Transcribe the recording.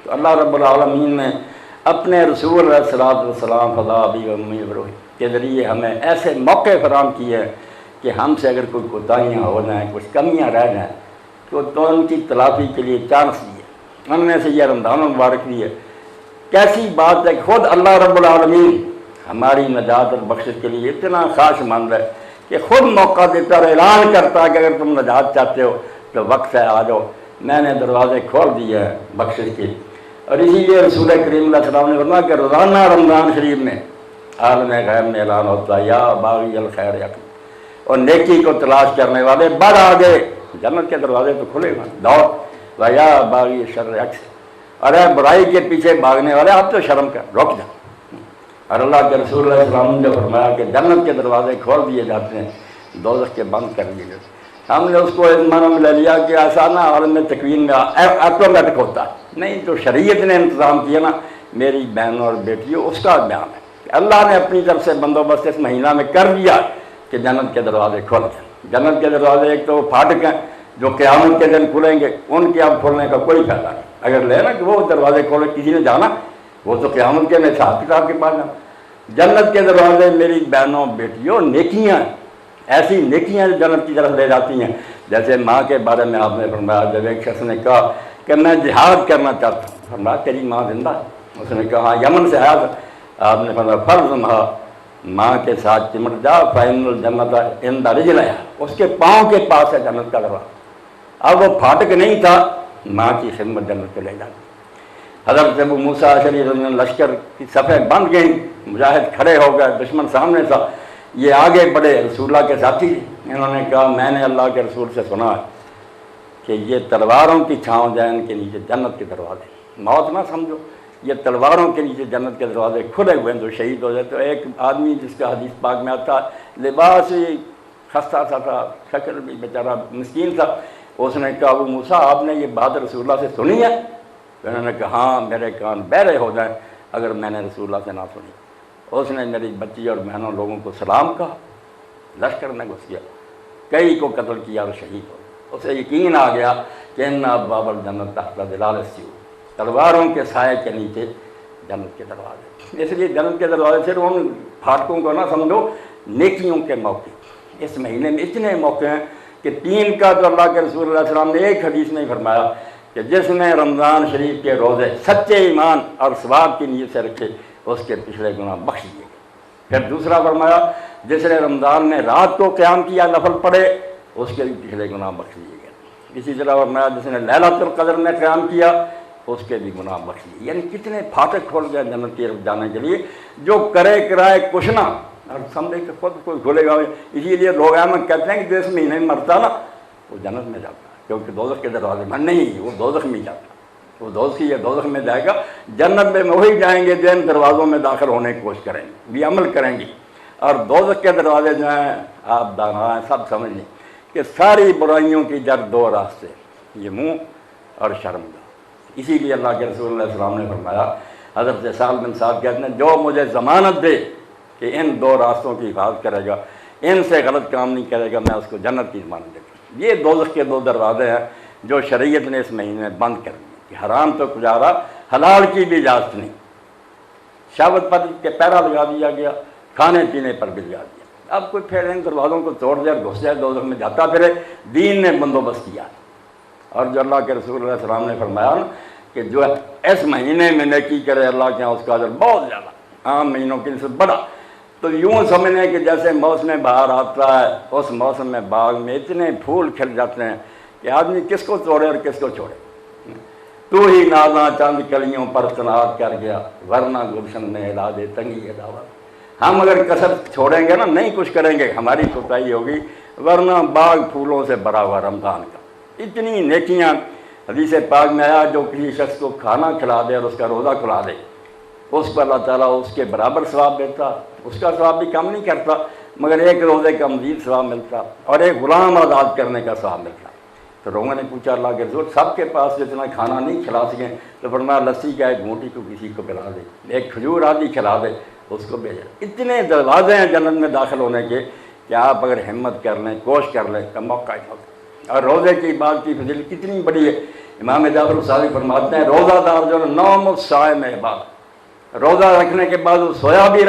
تو اللہ رب العالمین نے اپنے رسول علیہ الصلوۃ والسلام فضا ابی و امی ابروہی کے ذریعے ہمیں ایسے موقع فراہم کیے ہیں کہ ہم سے اگر کوئی کوتاہیاں ہو جائیں، کچھ کمیاں رہ جائیں تو ان کی تلافی کے لیے چانس دیے۔ ان میں سے یہ رمضان المبارک بھی ہے۔ کیسی بات ہے کہ خود اللہ رب العالمین ہماری نجات اور بخشش کے لیے اتنا خواہش مند ہے کہ خود موقع دیتا اور اعلان کرتا ہے کہ اگر تم نجات چاہتے ہو تو وقت ہے، آ جاؤ، میں نے دروازے کھول دیے ہیں بخشش کے۔ اور اسی لیے رسول کریم علیہ السلام نے فرمایا کہ روزانہ رمضان شریف میں عالم غیب میں اعلان ہوتا ہے یا باغی الخیر یقین، اور نیکی کو تلاش کرنے والے بڑھ آگے، جنت کے دروازے تو کھلے گا، دوڑ، و یا باغی شر یقین، ارے برائی کے پیچھے بھاگنے والے آپ تو شرم کر، رک جا۔ اور اللہ کے رسول علیہ السلام نے فرمایا کہ جنت کے دروازے کھول دیے جاتے ہیں، دوزخ کے بند کر دیے جاتے ہیں۔ ہم نے اس کو اس معنی میں لے لیا کہ آسانہ عالم تکوین میں آٹومیٹک ہوتا ہے، نہیں، جو شریعت نے انتظام کیا نا میری بہنوں اور بیٹیوں، اس کا بیان ہے کہ اللہ نے اپنی طرف سے بندوبست اس مہینہ میں کر دیا کہ جنت کے دروازے کھول جائیں۔ جنت کے دروازے ایک تو وہ پھاٹک ہیں جو قیامت کے دن کھلیں گے، ان کے اب کھولنے کا کوئی فائدہ نہیں۔ اگر لے نا کہ وہ دروازے کھولے کسی نے جانا، وہ تو قیامت کے میں حساب کتاب کے پاس جانا۔ جنت کے دروازے میری بہنوں بیٹیوں نیکیاں، ایسی نیکیاں جو جنت کی طرف لے جاتی ہیں۔ جیسے ماں کے بارے میں آپ نے فرمایا، جب ایک شخص نے کہا کہ میں جہاد کرنا چاہتا ہوں، فرمایا تیری ماں زندہ ہے؟ اس نے کہا ہاں، یمن سے آیا تھا۔ آپ نے فرمایا فرض ماں کے ساتھ چمٹ جا، فإن الجنۃ عند رجلہا، اس کے پاؤں کے پاس ہے جنت کا دروازہ۔ اب وہ پھاٹک نہیں تھا، ماں کی خدمت جنت کے لے جاتی۔ حضرت ابو موسیٰ اشعری رضی اللہ عنہ لشکر کی صفیں بند گئیں، مجاہد کھڑے ہو گئے، دشمن سامنے تھا، یہ آگے بڑھے، رسول اللہ کے ساتھی، انہوں نے کہا میں نے اللہ کے رسول سے سنا ہے کہ یہ تلواروں کی چھاؤں جائے ان کے نیچے جنت کے دروازے، موت نہ سمجھو، یہ تلواروں کے نیچے جنت کے دروازے کھلے ہوئے ہیں، جو شہید ہو جاتے۔ تو ایک آدمی جس کا حدیث پاک میں آتا، لباس ہی خستہ سا تھا، شکل بھی بیچارہ مسکین تھا، اس نے کہا ابو موسیٰ آپ نے یہ بات رسول اللہ سے سنی ہے؟ انہوں نے کہا ہاں، میرے کان بہرے ہو جائیں اگر میں نے رسول اللہ سے نہ سنی۔ اس نے میری بچی اور بہنوں لوگوں کو سلام کہا، لشکر میں گھس گیا، کئی کو قتل کیا اور شہید ہو۔ اسے یقین آ گیا کہ ان ابواب الجنت تحت ظلال السیوف، تلواروں کے سائے کے نیچے جنت کے دروازے۔ اس لیے جنت کے دروازے صرف ان پھاٹکوں کو نہ سمجھو، نیکیوں کے موقع اس مہینے میں اتنے موقع ہیں کہ 3 کا تو اللہ کے رسول اللہ علیہ السلام نے ایک حدیث میں فرمایا کہ جس نے رمضان شریف کے روزے سچے ایمان اور ثواب کی نیت سے رکھے اس کے پچھلے گناہ بخش دیے گئے۔ پھر دوسرا فرمایا جس نے رمضان میں رات کو قیام کیا، نفل پڑھے، اس کے بھی پچھلے گناہ بخش دیے گئے۔ اسی طرح فرمایا جس نے لیلۃ القدر میں قیام کیا اس کے بھی گناہ بخش دیے۔ یعنی کتنے پھاٹک کھول گئے جنت کی طرف جانے کے لیے، جو کرے کرائے کچھ نہ، اور سمجھے کہ خود کوئی کھلے گا۔ اسی لیے لوگ احمد کہتے ہیں کہ جو اس مہینے میں مرتا نا وہ جنت میں جاتا ہے، کیونکہ دوزخ کے دروازے میں نہیں، وہ دوزخ میں جاتا ہے، وہ دوزخ میں جائے گا۔ جنت میں وہی جائیں گے جو ان دروازوں میں داخل ہونے کی کوشش کریں گے، بھی عمل کریں گے۔ اور دوزخ کے دروازے جو ہیں، آپ دانا ہیں، سب سمجھ لیں کہ ساری برائیوں کی جڑ 2 راستے، یہ منہ اور شرمگاہ۔ اسی لیے اللہ کے رسول اللہ علیہ السلام نے فرمایا، حضرت سہل بن سعد کہتے ہیں جو مجھے ضمانت دے کہ ان 2 راستوں کی حفاظت کرے گا، ان سے غلط کام نہیں کرے گا، میں اس کو جنت کی ضمانت دیتا ہوں۔ یہ دوزخ کے 2 دروازے ہیں جو شریعت نے اس مہینے میں بند کر دیے کہ حرام تو گزارا، حلال کی بھی اجازت نہیں، شہوت پر کے پیرا لگا دیا گیا، کھانے پینے پر بھی لگا دیا۔ اب کوئی پھر ان دروازوں کو توڑ دے اور گھس جائے دوزخ میں جاتا پھرے، دین نے بندوبست کیا۔ اور جو اللہ کے رسول علیہ السلام نے فرمایا نا کہ جو اس مہینے میں نیکی کرے اللہ کے یہاں اس کا اجر بہت زیادہ، عام مہینوں کی نسبت بڑا۔ تو یوں سمجھنے کہ جیسے موسم بہار آتا ہے، اس موسم میں باغ میں اتنے پھول کھل جاتے ہیں کہ آدمی کس کو توڑے اور کس کو چھوڑے۔ تو ہی نازاں چند کلیوں پر تناد کر گیا، ورنہ گلشن میں علاج تنگی دعوت۔ ہم اگر کسر چھوڑیں گے نا، نہیں کچھ کریں گے، ہماری کوتاہی ہوگی، ورنہ باغ پھولوں سے بھرا ہوا رمضان کا۔ اتنی نیکیاں حدیث پاک میں آیا، جو کسی شخص کو کھانا کھلا دے اور اس کا روزہ کھلا دے، اس کو اللہ تعالیٰ اس کے برابر ثواب دیتا، اس کا ثواب بھی کم نہیں کرتا، مگر ایک روزے کا مزید ثواب ملتا اور ایک غلام آزاد کرنے کا ثواب ملتا۔ تو لوگوں نے پوچھا اللہ کے رسول سب کے پاس جتنا کھانا نہیں کھلا سکیں، تو فرمایا لسی کا ایک گھونٹی کو کسی کو پلا دے، ایک کھجور آدھی کھلا دے، اس کو بھیجا۔ اتنے دروازے ہیں جنت میں داخل ہونے کے کہ آپ اگر ہمت کر لیں، کوشش کر لیں تو موقع ہی ہوتا۔ اور روزے کی بات کی فضیلت کتنی بڑی ہے امام جعفر الصادق فرماتے ہیں روزہ دار جو نوم الصائم عبادت، روزہ رکھنے کے بعد وہ سویا بھی